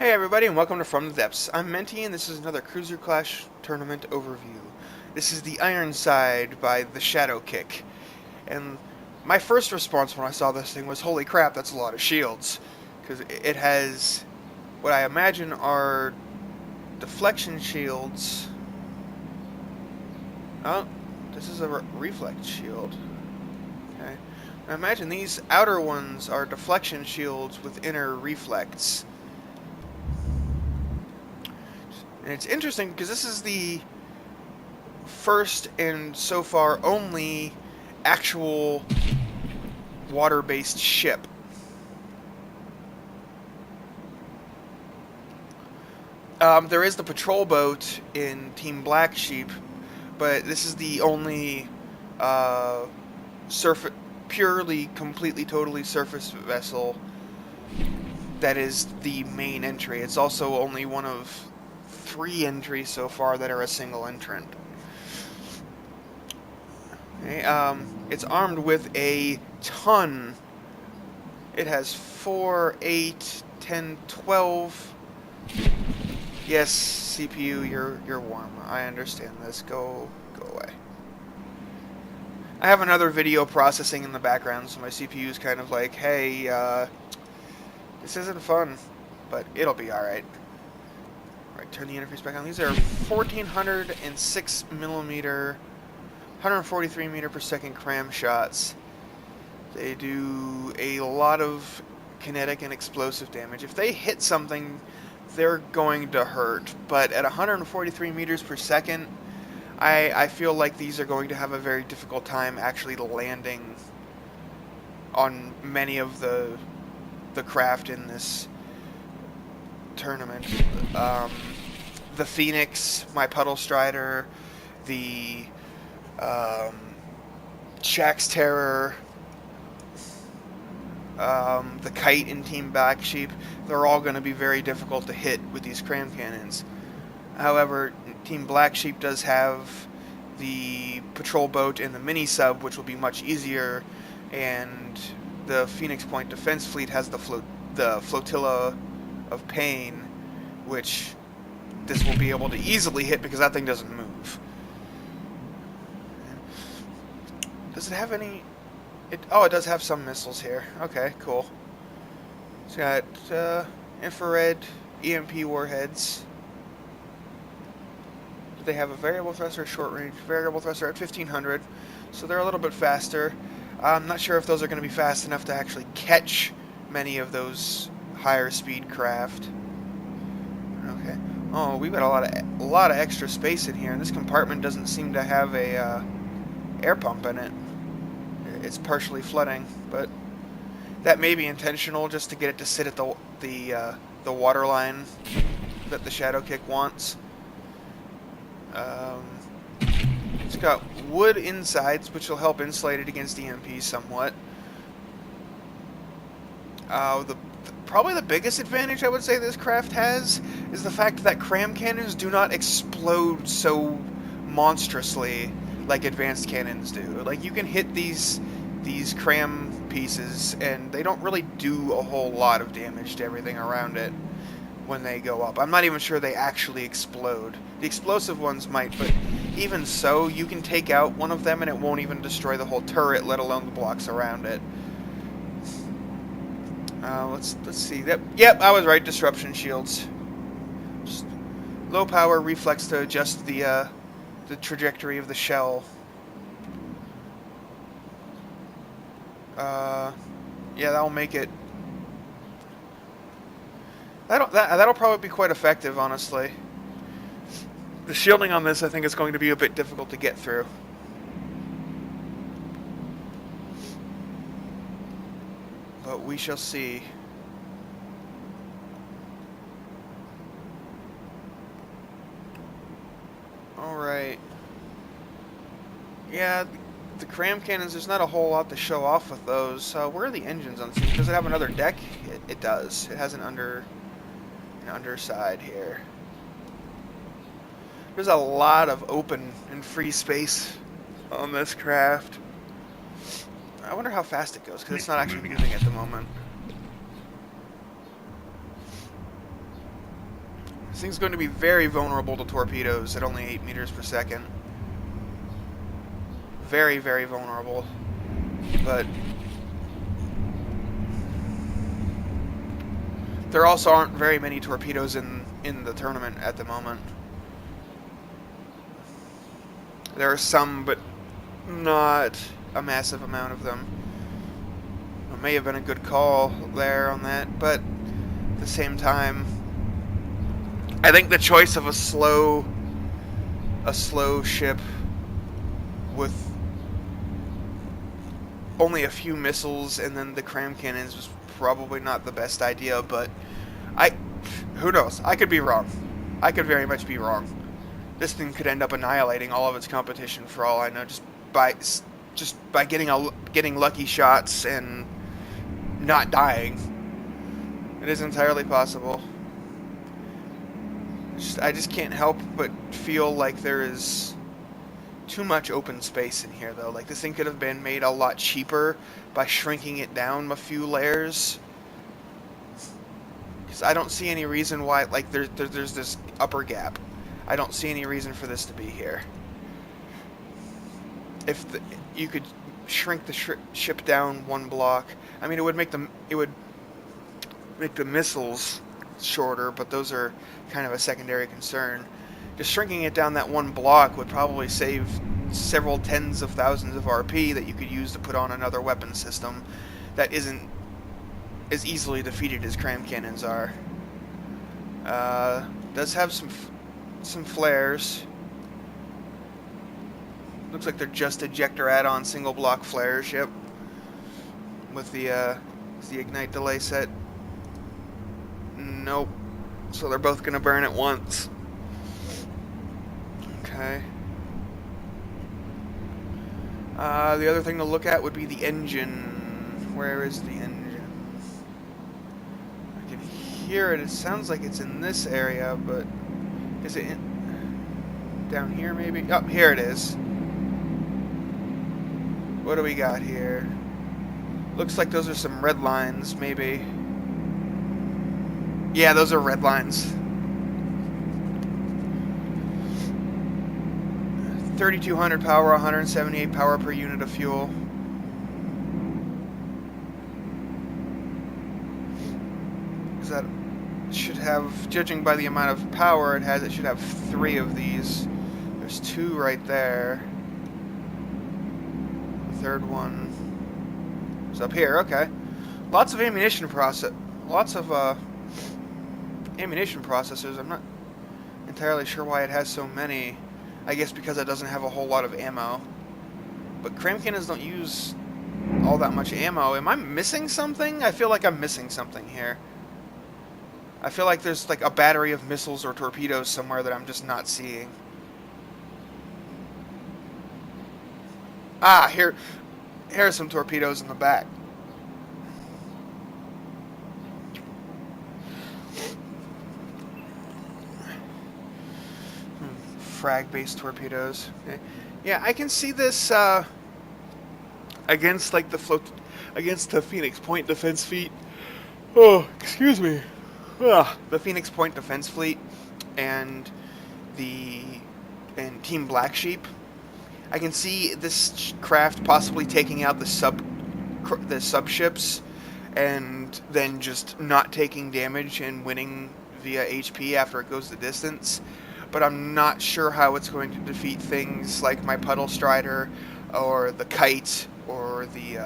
Hey everybody, and welcome to From the Depths. I'm Menti, and this is another Cruiser Clash tournament overview. This is the Ironside by the Shadow Kick. And my first response when I saw this thing was, holy crap, that's a lot of shields. Because it has what I imagine are deflection shields. Oh, this is a reflect shield. Okay. I imagine these outer ones are deflection shields with inner reflects. And it's interesting because this is the first and so far only actual water-based ship. There is the patrol boat in Team Black Sheep, but this is the only purely, completely, totally surface vessel that is the main entry. It's also only one of 3 entries so far that are a single entrant. Okay, it's armed with a ton. It has 4, 8, 10, 12. Yes, CPU, you're warm. I understand this. Go away. I have another video processing in the background, so my CPU is kind of like, hey, this isn't fun, but it'll be alright. Right, turn the interface back on. These are 1406 millimeter, 143 meter per second cram shots. They do a lot of kinetic and explosive damage. If they hit something, they're going to hurt. But at 143 meters per second, I feel like these are going to have a very difficult time actually landing on many of the craft in this tournament. The Phoenix, my Puddle Strider, the Shaxx Terror, the Kite in Team Black Sheep, they're all going to be very difficult to hit with these cram cannons. However, Team Black Sheep does have the patrol boat and the mini sub, which will be much easier, and the Phoenix Point Defense Fleet has the Flotilla of Pain, which this will be able to easily hit because that thing doesn't move. Does it have any... Oh, it does have some missiles here. Okay, cool. It's got infrared EMP warheads. They have a variable thruster, short range, variable thruster at 1500, so they're a little bit faster. I'm not sure if those are going to be fast enough to actually catch many of those higher speed craft. Okay. Oh, we've got a lot of extra space in here, and this compartment doesn't seem to have a air pump in it. It's partially flooding, but that may be intentional, just to get it to sit at the water line that the Shadow Kick wants. It's got wood insides, which will help insulate it against EMP somewhat. Probably the biggest advantage I would say this craft has is the fact that cram cannons do not explode so monstrously like advanced cannons do. Like, you can hit these cram pieces and they don't really do a whole lot of damage to everything around it when they go up. I'm not even sure they actually explode. The explosive ones might, but even so, you can take out one of them and it won't even destroy the whole turret, let alone the blocks around it. Let's see. Yep, I was right. Disruption shields. Just low power reflex to adjust the trajectory of the shell. Yeah, that'll make it. That'll probably be quite effective, honestly. The shielding on this, I think, is going to be a bit difficult to get through. But we shall see. Alright. Yeah, the cram cannons, there's not a whole lot to show off with those. Where are the engines on this? Does it have another deck? It does. It has an underside here. There's a lot of open and free space on this craft. I wonder how fast it goes, because it's not actually moving at the moment. thing's going to be very vulnerable to torpedoes at only 8 meters per second. Very, very vulnerable. But there also aren't very many torpedoes in the tournament at the moment. There are some, but not a massive amount of them. It may have been a good call there on that, but at the same time, I think the choice of a slow ship with only a few missiles and then the cram cannons was probably not the best idea, but who knows? I could be wrong. I could very much be wrong. This thing could end up annihilating all of its competition for all I know, just by getting lucky shots and not dying. It is entirely possible. I just can't help but feel like there is too much open space in here, though. Like, this thing could have been made a lot cheaper by shrinking it down a few layers. Because I don't see any reason why, like, there's this upper gap. I don't see any reason for this to be here. If you could shrink the ship down one block, I mean, it would make the missiles shorter, but those are kind of a secondary concern. Just shrinking it down that one block would probably save several tens of thousands of RP that you could use to put on another weapon system that isn't as easily defeated as cram cannons are. Does have some flares. Looks like they're just ejector add-on single block flares. Yep. With the ignite delay set. Nope. So they're both going to burn at once. Okay. The other thing to look at would be the engine. Where is the engine? I can hear it. It sounds like it's in this area, but is it down here maybe? Oh, here it is. What do we got here? Looks like those are some red lines, maybe. Yeah, those are red lines. 3,200 power, 178 power per unit of fuel. That should have, judging by the amount of power it has, it should have 3 of these. There's 2 right there. The third one is up here. Okay. Lots of ammunition ammunition processors. I'm not entirely sure why it has so many. I guess because it doesn't have a whole lot of ammo. But cram cannons don't use all that much ammo. Am I missing something? I feel like I'm missing something here. I feel like there's like a battery of missiles or torpedoes somewhere that I'm just not seeing. Ah, here are some torpedoes in the back. Frag-based torpedoes. Okay. Yeah, I can see this against like against the Phoenix Point defense fleet. Oh, excuse me. The Phoenix Point defense fleet and Team Black Sheep. I can see this craft possibly taking out the subships and then just not taking damage and winning via HP after it goes the distance. But I'm not sure how it's going to defeat things like my Puddle Strider or the Kite or the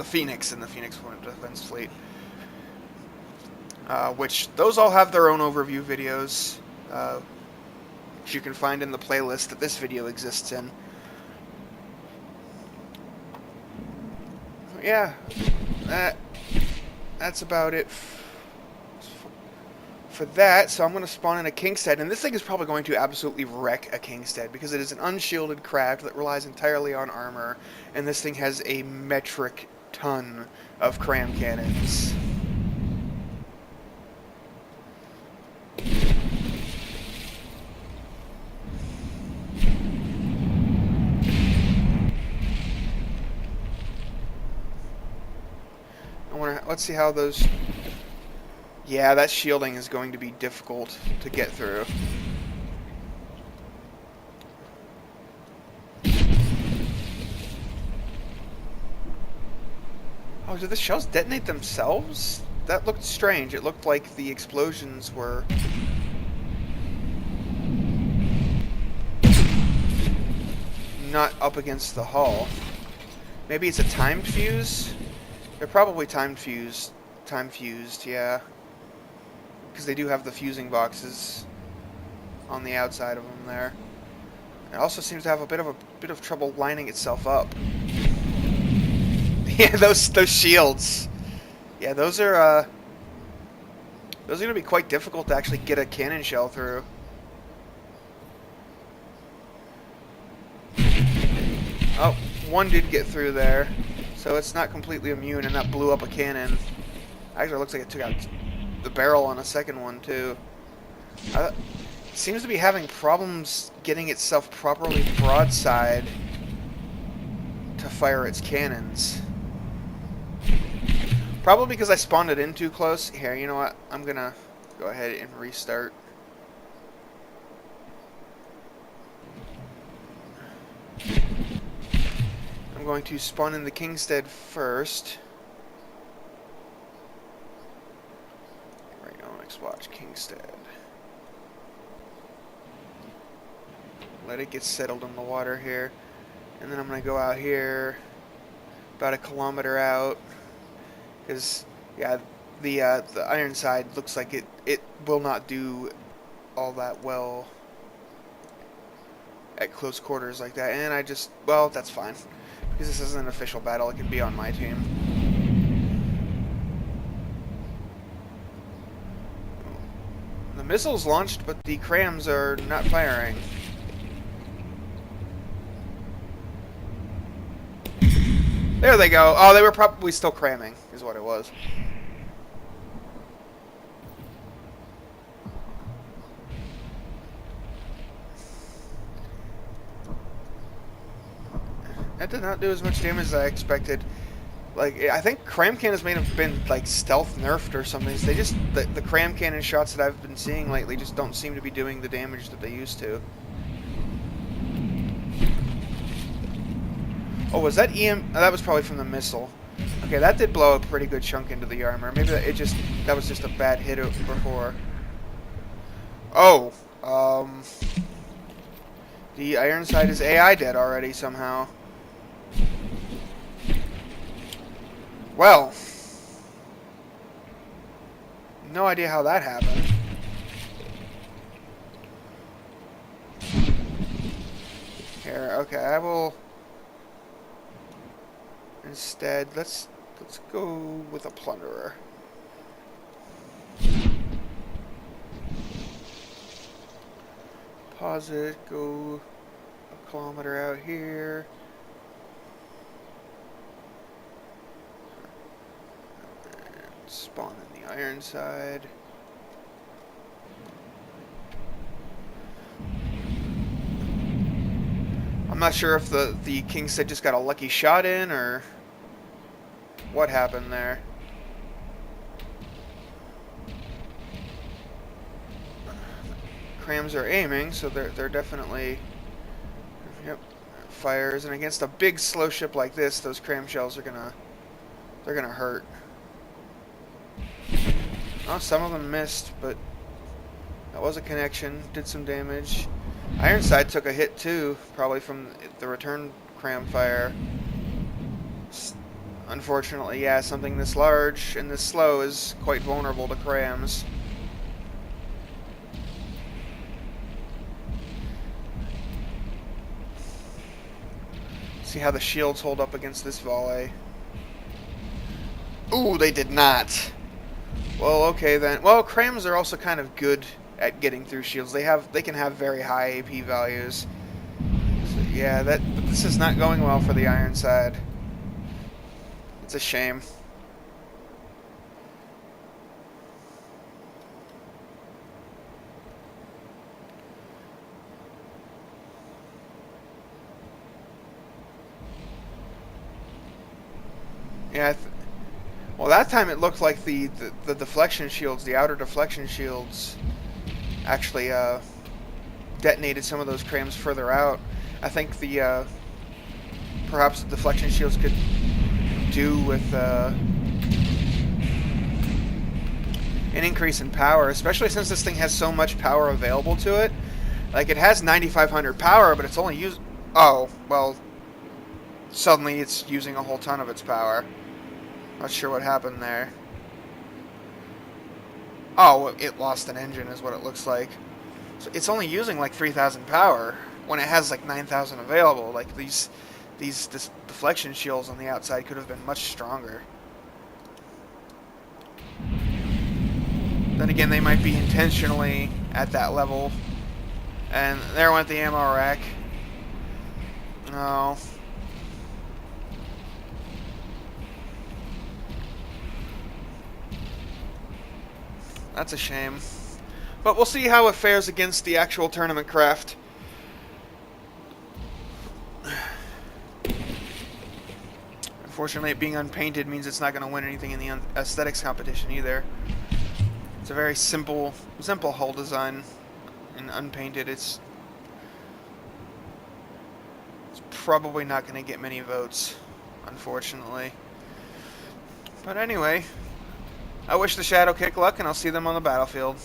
Phoenix and the Phoenix Point defense fleet. Which those all have their own overview videos, which you can find in the playlist that this video exists in. Yeah, that's about it for that. So I'm going to spawn in a Kingstead, and this thing is probably going to absolutely wreck a Kingstead because it is an unshielded craft that relies entirely on armor, and this thing has a metric ton of cram cannons. Let's see how those... Yeah, that shielding is going to be difficult to get through. Oh, did the shells detonate themselves? That looked strange. It looked like the explosions were... not up against the hull. Maybe it's a timed fuse? They're probably time fused, yeah. Because they do have the fusing boxes on the outside of them there. It also seems to have a bit of trouble lining itself up. Yeah, those shields. Yeah, those are going to be quite difficult to actually get a cannon shell through. Oh, one did get through there, so it's not completely immune, and that blew up a cannon. Actually, it looks like it took out the barrel on a second one, too. It seems to be having problems getting itself properly broadside to fire its cannons. Probably because I spawned it in too close. Here, you know what? I'm going to go ahead and restart. I'm going to spawn in the Kingstead first. Right now, let's watch Kingstead. Let it get settled in the water here. And then I'm going to go out here about 1 kilometer out. Because, yeah, the Ironside looks like it will not do all that well at close quarters like that. And I just, well, that's fine. Because this isn't an official battle, it can be on my team. The missile's launched, but the crams are not firing. There they go. Oh, they were probably still cramming, is what it was. That did not do as much damage as I expected. Like, I think cram cannons may have been like stealth nerfed or something. They just the cram cannon shots that I've been seeing lately just don't seem to be doing the damage that they used to. Oh, was that EM? Oh, that was probably from the missile. Okay, that did blow a pretty good chunk into the armor. Maybe that was just a bad hit before. Oh, the Ironside is AI dead already somehow. Well, no idea how that happened. Here, okay, I will instead let's go with a plunderer. Pause it, go 1 kilometer out here. Spawn in the Ironside. I'm not sure if the Kingstead just got a lucky shot in or what happened there. Crams are aiming, so they're definitely, yep, fires. And against a big slow ship like this, those cram shells are gonna hurt. Oh, some of them missed, but that was a connection. Did some damage. Ironside took a hit too, probably from the return cram fire. Unfortunately, yeah, something this large and this slow is quite vulnerable to crams. See how the shields hold up against this volley. Ooh, they did not. Well, okay then. Well, crams are also kind of good at getting through shields. They can have very high AP values. So, yeah, but this is not going well for the Ironside. It's a shame. Yeah, Well, that time it looked like the deflection shields, the outer deflection shields, actually detonated some of those crams further out. I think the perhaps the deflection shields could do with an increase in power, especially since this thing has so much power available to it. Like, it has 9,500 power, but it's only used... Oh, well, suddenly it's using a whole ton of its power. Not sure what happened there. Oh, it lost an engine is what it looks like. So it's only using like 3,000 power when it has like 9,000 available. Like, these deflection shields on the outside could have been much stronger. Then again, they might be intentionally at that level. And there went the ammo rack. No. That's a shame. But we'll see how it fares against the actual tournament craft. Unfortunately, it being unpainted means it's not going to win anything in the aesthetics competition either. It's a very simple hull design, and unpainted, it's probably not going to get many votes, unfortunately. But anyway, I wish the Shadow Kick luck, and I'll see them on the battlefield.